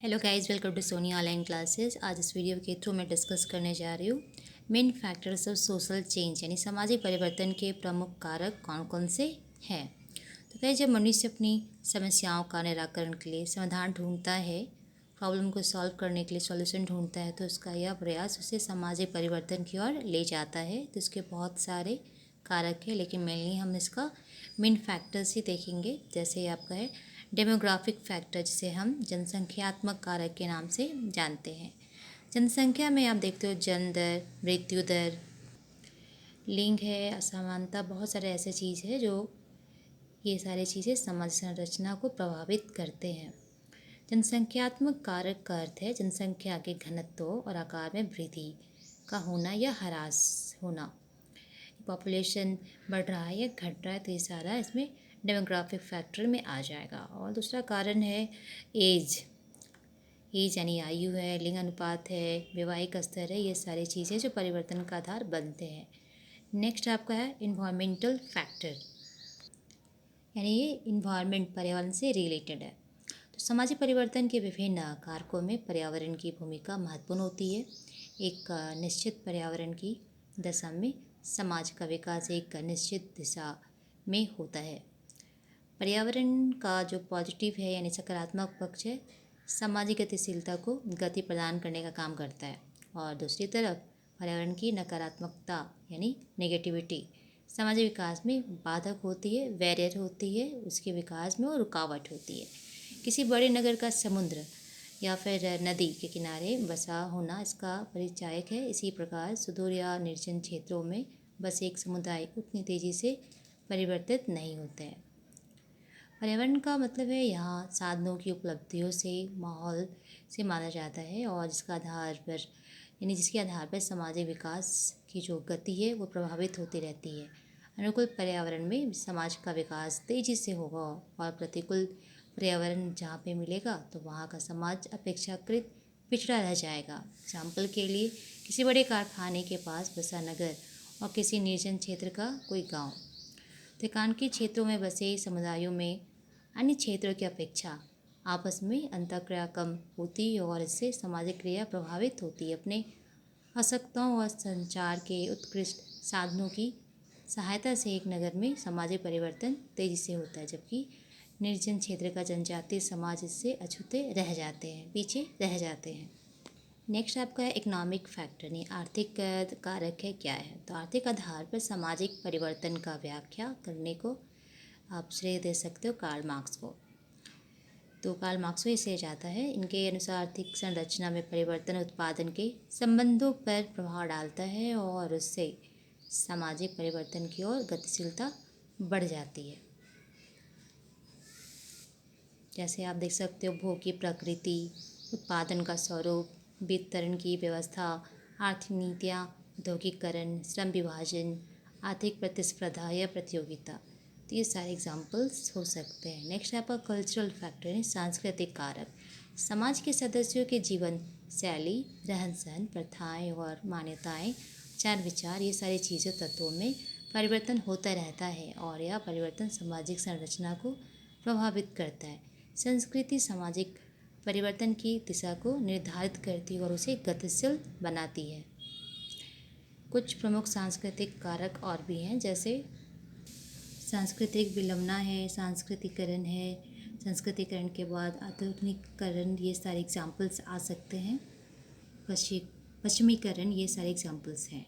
Hello guys, welcome to Soni online classes. आज इस video के थ्रू मैं डिस्कस करने जा रही हूँ main factors of social change, यानी सामाजिक परिवर्तन के प्रमुख कारक कौन कौन से हैं। तो गाइस, जब मनुष्य अपनी समस्याओं का निराकरण के लिए समाधान ढूंढता है, प्रॉब्लम को सॉल्व करने के लिए सॉल्यूशन ढूंढता है, तो उसका यह प्रयास उसे सामाजिक परिवर्तन की ओर ले जाता है। तो इसके बहुत सारे कारक है, लेकिन मेनली हम इसका मेन फैक्टर्स ही देखेंगे। जैसे आपका है डेमोग्राफिक फैक्टर, जिसे हम जनसंख्यात्मक कारक के नाम से जानते हैं। जनसंख्या में आप देखते हो जन्म दर, मृत्यु दर, लिंग है, असमानता, बहुत सारे ऐसे चीज़ है जो ये सारी चीज़ें समाज संरचना को प्रभावित करते हैं। जनसंख्यात्मक कारक का अर्थ है जनसंख्या के घनत्व और आकार में वृद्धि का होना या ह्रास होना। पॉपुलेशन बढ़ रहा है या घट रहा है, तो ये सारा इसमें डेमोग्राफिक फैक्टर में आ जाएगा। और दूसरा कारण है एज यानी आयु है, लिंग अनुपात है, वैवाहिक स्तर है, ये सारी चीज़ें जो परिवर्तन का आधार बनते हैं। नेक्स्ट आपका है इन्वायरमेंटल फैक्टर, यानी ये इन्वायरमेंट पर्यावरण से रिलेटेड है। तो सामाजिक परिवर्तन के विभिन्न कारकों में पर्यावरण की भूमिका महत्वपूर्ण होती है। एक निश्चित पर्यावरण की दशा में समाज का विकास एक निश्चित दिशा में होता है। पर्यावरण का जो पॉजिटिव है यानी सकारात्मक पक्ष है, सामाजिक गतिशीलता को गति प्रदान करने का काम करता है, और दूसरी तरफ पर्यावरण की नकारात्मकता यानी नेगेटिविटी सामाजिक विकास में बाधक होती है, बैरियर होती है, उसके विकास में और रुकावट होती है। किसी बड़े नगर का समुद्र या फिर नदी के किनारे बसा होना इसका परिचायक है। इसी प्रकार सुदूर या निर्जन क्षेत्रों में बसे एक समुदाय उतनी तेज़ी से परिवर्तित नहीं होते हैं। पर्यावरण का मतलब है यहाँ साधनों की उपलब्धियों से, माहौल से माना जाता है, और जिसका आधार पर यानी जिसके आधार पर सामाजिक विकास की जो गति है वो प्रभावित होती रहती है। अनुकूल पर्यावरण में समाज का विकास तेज़ी से होगा, और प्रतिकूल पर्यावरण जहाँ पे मिलेगा तो वहाँ का समाज अपेक्षाकृत पिछड़ा रह जाएगा। एग्जाम्पल के लिए किसी बड़े कारखाने के पास बसा नगर और किसी निर्जन क्षेत्र का कोई गाँव। एकांकी क्षेत्रों में बसे समुदायों में अन्य क्षेत्रों की अपेक्षा आपस में अंतःक्रिया कम होती है, और इससे सामाजिक क्रिया प्रभावित होती है। अपने आवश्यकताओं और संचार के उत्कृष्ट साधनों की सहायता से एक नगर में सामाजिक परिवर्तन तेजी से होता है, जबकि निर्जन क्षेत्र का जनजातीय समाज इससे अछूते रह जाते हैं, पीछे रह जाते हैं। नेक्स्ट आपका है इकोनॉमिक फैक्टर, यानी आर्थिक कारक है क्या है। तो आर्थिक आधार पर सामाजिक परिवर्तन का व्याख्या करने को आप श्रेय दे सकते हो कार्ल मार्क्स को। तो कार्ल मार्क्स को इसे जाता है, इनके अनुसार आर्थिक संरचना में परिवर्तन उत्पादन के संबंधों पर प्रभाव डालता है, और उससे सामाजिक परिवर्तन की ओर गतिशीलता बढ़ जाती है। जैसे आप देख सकते हो भोग की प्रकृति, उत्पादन का स्वरूप, वितरण की व्यवस्था, आर्थिक नीतियाँ, औद्योगिकरण, श्रम विभाजन, आर्थिक प्रतिस्पर्धा या प्रतियोगिता, तो ये सारे एग्जाम्पल्स हो सकते हैं। नेक्स्ट है आपका कल्चरल फैक्टर, यानी सांस्कृतिक कारक। समाज के सदस्यों के जीवन शैली, रहन सहन, प्रथाएँ और मान्यताएँ, आचार विचार, ये सारी चीज़ों तत्वों में परिवर्तन होता रहता है, और यह परिवर्तन सामाजिक संरचना को प्रभावित करता है। संस्कृति सामाजिक परिवर्तन की दिशा को निर्धारित करती है और उसे गतिशील बनाती है। कुछ प्रमुख सांस्कृतिक कारक और भी हैं, जैसे सांस्कृतिक विलंबना है, सांस्कृतिकरण है, संस्कृतिकरण के बाद आधुनिकीकरण, ये सारे एग्जाम्पल्स आ सकते हैं। पश्चिमीकरण, ये सारे एग्जाम्पल्स हैं।